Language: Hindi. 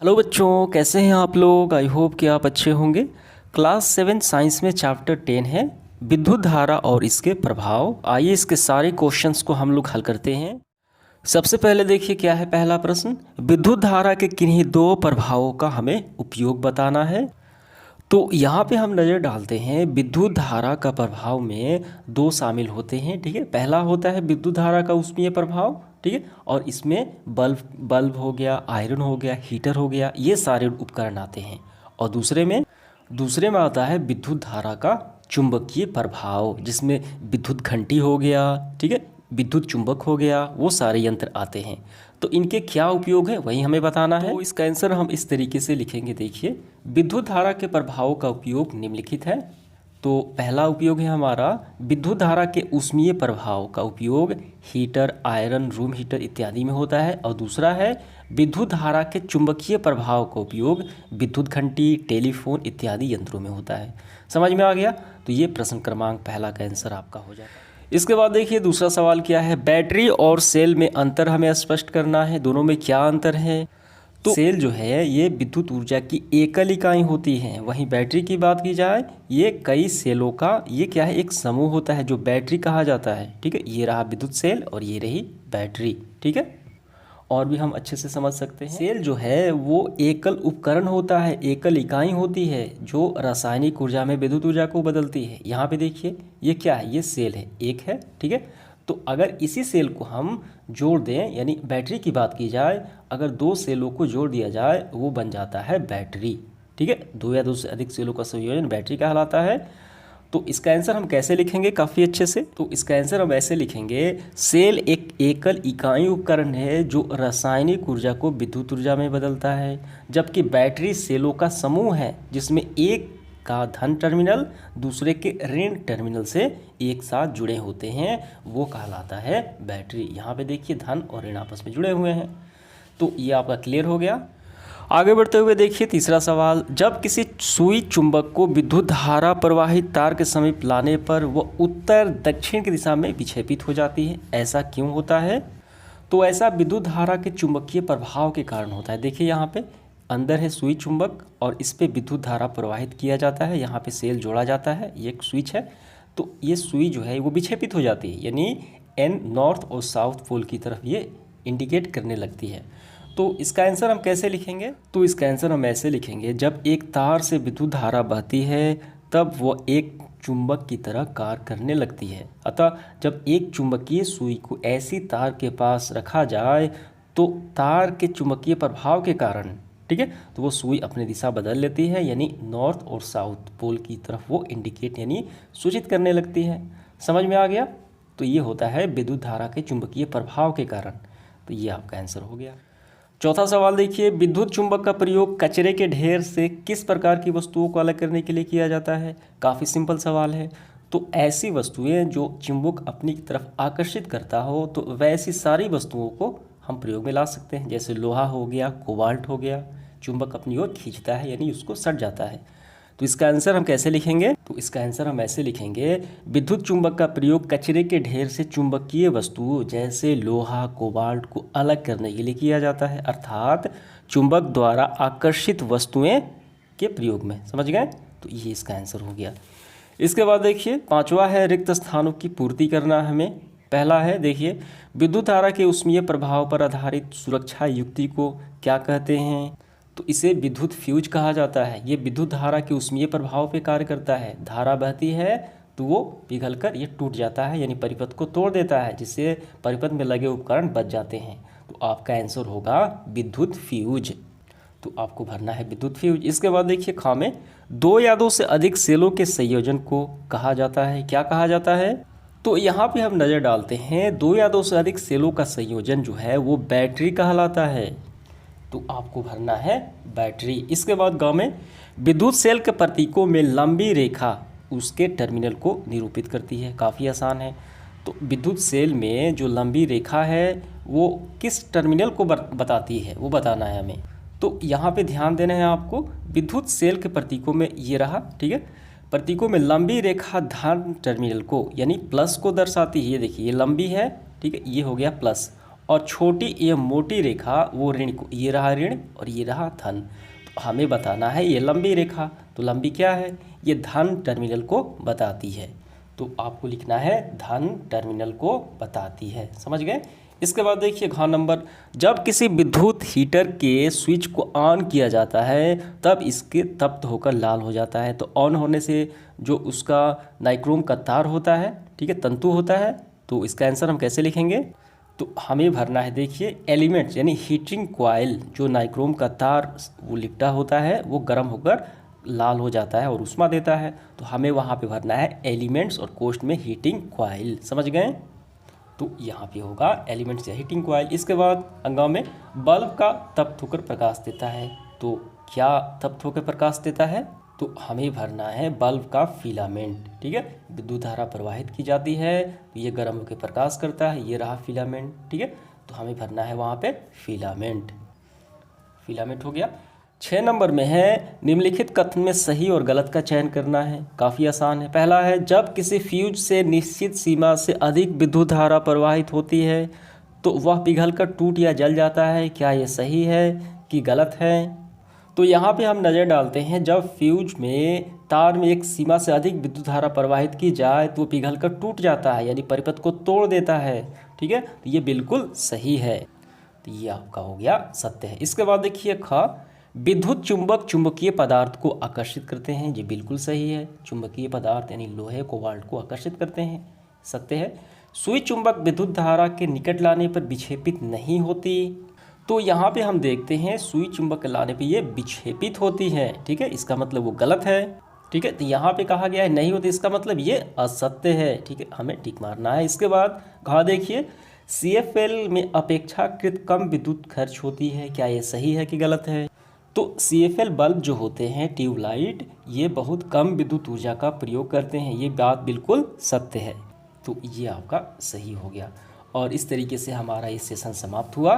हेलो बच्चों, कैसे हैं आप लोग। आई होप कि आप अच्छे होंगे। क्लास 7 साइंस में चैप्टर 10 है विद्युत धारा और इसके प्रभाव। आइए इसके सारे क्वेश्चंस को हम लोग हल करते हैं। सबसे पहले देखिए क्या है पहला प्रश्न। विद्युत धारा के किन्हीं दो प्रभावों का हमें उपयोग बताना है। तो यहाँ पे हम नज़र डालते हैं विद्युत धारा का प्रभाव में दो शामिल होते हैं। ठीक है, पहला होता है विद्युत धारा का ऊष्मीय प्रभाव। ठीक है, और इसमें बल्ब बल्ब हो गया, आयरन हो गया, हीटर हो गया, ये सारे उपकरण आते हैं। और दूसरे में आता है विद्युत धारा का चुंबकीय प्रभाव, जिसमें विद्युत घंटी हो गया, ठीक है, विद्युत चुंबक हो गया, वो सारे यंत्र आते हैं। तो इनके क्या उपयोग है वही हमें बताना है। तो इसका आंसर हम इस तरीके से लिखेंगे। देखिए, विद्युत धारा के प्रभावों का उपयोग निम्नलिखित है। तो पहला उपयोग है हमारा विद्युत धारा के ऊष्मीय प्रभाव का उपयोग हीटर, आयरन, रूम हीटर इत्यादि में होता है। और दूसरा है विद्युत धारा के चुंबकीय प्रभाव का उपयोग विद्युत घंटी, टेलीफोन इत्यादि यंत्रों में होता है। समझ में आ गया। तो ये प्रश्न क्रमांक पहला का आंसर आपका हो जाता है। इसके बाद देखिए दूसरा सवाल क्या है। बैटरी और सेल में अंतर हमें स्पष्ट करना है। दोनों में क्या अंतर है। तो सेल जो है ये विद्युत ऊर्जा की एकल इकाई होती है। वहीं बैटरी की बात की जाए, ये कई सेलों का ये क्या है, एक समूह होता है जो बैटरी कहा जाता है। ठीक है, ये रहा विद्युत सेल और ये रही बैटरी। ठीक है, और भी हम अच्छे से समझ सकते हैं। सेल जो है वो एकल उपकरण होता है, एकल इकाई होती है जो रासायनिक ऊर्जा में विद्युत ऊर्जा को बदलती है। यहाँ पे देखिए ये क्या है, ये सेल है, एक है। ठीक है, तो अगर इसी सेल को हम जोड़ दें, यानी बैटरी की बात की जाए, अगर दो सेलों को जोड़ दिया जाए वो बन जाता है बैटरी। ठीक है, दो या दो से अधिक सेलों का संयोजन बैटरी कहलाता है। तो इसका आंसर हम कैसे लिखेंगे काफ़ी अच्छे से। तो इसका आंसर हम ऐसे लिखेंगे, सेल एक एकल इकाई उपकरण है जो रासायनिक ऊर्जा को विद्युत ऊर्जा में बदलता है, जबकि बैटरी सेलों का समूह है जिसमें एक का धन टर्मिनल दूसरे के ऋण टर्मिनल से एक साथ जुड़े होते हैं, वो कहलाता है बैटरी। यहाँ पे देखिए धन और ऋण आपस में जुड़े हुए हैं। तो ये आपका क्लियर हो गया। आगे बढ़ते हुए देखिए तीसरा सवाल। जब किसी सुई चुंबक को विद्युत धारा प्रवाहित तार के समीप लाने पर वह उत्तर दक्षिण की दिशा में विक्षेपित हो जाती है, ऐसा क्यों होता है। तो ऐसा विद्युत धारा के चुंबकीय प्रभाव के कारण होता है। देखिए यहाँ पे अंदर है सुई चुंबक और इस पे विद्युत धारा प्रवाहित किया जाता है। यहाँ पे सेल जोड़ा जाता है, ये एक स्विच है। तो ये सुई जो है वो विक्षेपित हो जाती है, यानी एन नॉर्थ और साउथ पोल की तरफ ये इंडिकेट करने लगती है। तो इसका आंसर हम कैसे लिखेंगे। तो इसका आंसर हम ऐसे लिखेंगे, जब एक तार से विद्युत धारा बहती है तब वह एक चुंबक की तरह कार्य करने लगती है। अतः जब एक चुंबकीय सुई को ऐसी तार के पास रखा जाए तो तार के चुंबकीय प्रभाव के कारण, ठीक है, तो वो सुई अपनी दिशा बदल लेती है, यानी नॉर्थ और साउथ पोल की तरफ वो इंडिकेट यानी सूचित करने लगती है। समझ में आ गया। तो ये होता है विद्युत धारा के चुंबकीय प्रभाव के कारण। तो ये आपका आंसर हो गया। चौथा सवाल देखिए, विद्युत चुंबक का प्रयोग कचरे के ढेर से किस प्रकार की वस्तुओं को अलग करने के लिए किया जाता है। काफ़ी सिंपल सवाल है। तो ऐसी वस्तुएं जो चुंबक अपनी तरफ आकर्षित करता हो, तो वैसी सारी वस्तुओं को हम प्रयोग में ला सकते हैं। जैसे लोहा हो गया, कोबाल्ट हो गया, चुंबक अपनी ओर खींचता है, यानी उसको सट जाता है। तो इसका आंसर हम कैसे लिखेंगे। तो इसका आंसर हम ऐसे लिखेंगे, विद्युत चुंबक का प्रयोग कचरे के ढेर से चुंबकीय वस्तुओं जैसे लोहा, कोबाल्ट को अलग करने के लिए किया जाता है, अर्थात चुंबक द्वारा आकर्षित वस्तुएं के प्रयोग में। समझ गए। तो ये इसका आंसर हो गया। इसके बाद देखिए पांचवा है रिक्त स्थानों की पूर्ति करना हमें। पहला है देखिए, विद्युत धारा के ऊष्मीय प्रभाव पर आधारित सुरक्षा युक्ति को क्या कहते हैं। तो इसे विद्युत फ्यूज कहा जाता है। ये विद्युत धारा के ऊष्मीय प्रभाव पे कार्य करता है। धारा बहती है तो वो पिघलकर ये टूट जाता है, यानी परिपथ को तोड़ देता है, जिससे परिपथ में लगे उपकरण बच जाते हैं। तो आपका आंसर होगा विद्युत फ्यूज। तो आपको भरना है विद्युत फ्यूज। इसके बाद देखिए खा में, दो या दो से अधिक सेलों के संयोजन को कहा जाता है। क्या कहा जाता है। तो यहाँ पे हम नज़र डालते हैं, दो या दो से अधिक सेलों का संयोजन जो है वो बैटरी कहलाता है। तो आपको भरना है बैटरी। इसके बाद गाँव में, विद्युत सेल के प्रतीकों में लंबी रेखा उसके टर्मिनल को निरूपित करती है। काफ़ी आसान है। तो विद्युत सेल में जो लंबी रेखा है वो किस टर्मिनल को बताती है, वो बताना है हमें। तो यहाँ पे ध्यान देना है आपको, विद्युत सेल के प्रतीकों में ये रहा, ठीक है, प्रतीकों में लंबी रेखा धन टर्मिनल को यानी प्लस को दर्शाती है। ये देखिए ये लंबी है, ठीक है, ये हो गया प्लस, और छोटी एवं मोटी रेखा वो ऋण को, ये रहा ऋण और ये रहा धन। तो हमें बताना है ये लंबी रेखा, तो लंबी क्या है, ये धन टर्मिनल को बताती है। तो आपको लिखना है धन टर्मिनल को बताती है, समझ गए। इसके बाद देखिए घ नंबर, जब किसी विद्युत हीटर के स्विच को ऑन किया जाता है तब इसके तप्त होकर लाल हो जाता है। तो ऑन होने से जो उसका नाइक्रोम का तार होता है, ठीक है, तंतु होता है, तो इसका आंसर हम कैसे लिखेंगे, तो हमें भरना है देखिए एलिमेंट्स, यानी हीटिंग कॉइल, जो नाइक्रोम का तार वो लिपटा होता है वो गर्म होकर लाल हो जाता है और ऊष्मा देता है। तो हमें वहाँ पे भरना है एलिमेंट्स और कोष्ठ में हीटिंग कॉइल, समझ गए। तो यहाँ पे होगा एलिमेंट्स या हीटिंग कॉइल। इसके बाद अंगाओं में बल्ब का तप्त होकर प्रकाश देता है, तो क्या तप्त होकर प्रकाश देता है, तो हमें भरना है बल्ब का फिलामेंट, ठीक है। विद्युत धारा प्रवाहित की जाती है तो ये गर्म होकर प्रकाश करता है, ये रहा फिलामेंट, ठीक है। तो हमें भरना है वहाँ पे फिलामेंट, फिलामेंट हो गया। 6 नंबर में है निम्नलिखित कथन में सही और गलत का चयन करना है, काफ़ी आसान है। पहला है जब किसी फ्यूज से निश्चित सीमा से अधिक विद्युत धारा प्रवाहित होती है तो वह पिघलकर टूट या जल जाता है, क्या ये सही है कि गलत है। तो यहाँ पे हम नज़र डालते हैं, जब फ्यूज में तार में एक सीमा से अधिक विद्युत धारा प्रवाहित की जाए तो वो पिघलकर टूट जाता है, यानी परिपथ को तोड़ देता है, ठीक है। तो ये बिल्कुल सही है, तो ये आपका हो गया सत्य है। इसके बाद देखिए ख, विद्युत चुंबक चुंबकीय पदार्थ को आकर्षित करते हैं, ये बिल्कुल सही है। चुंबकीय पदार्थ यानी लोहे कोबाल्ट को आकर्षित करते हैं, सत्य है। सुई चुंबक विद्युत धारा के निकट लाने पर विक्षेपित नहीं होती, तो यहाँ पे हम देखते हैं सुई चुंबक लाने पे ये विक्षेपित होती है, ठीक है, इसका मतलब वो गलत है, ठीक है। तो यहाँ पे कहा गया है नहीं होती, इसका मतलब ये असत्य है, ठीक है, हमें टिक मारना है। इसके बाद घ देखिए, CFL में अपेक्षाकृत कम विद्युत खर्च होती है, क्या ये सही है कि गलत है। तो CFL बल्ब जो होते हैं, ट्यूबलाइट, ये बहुत कम विद्युत ऊर्जा का प्रयोग करते हैं, ये बात बिल्कुल सत्य है। तो ये आपका सही हो गया। और इस तरीके से हमारा ये सेशन समाप्त हुआ।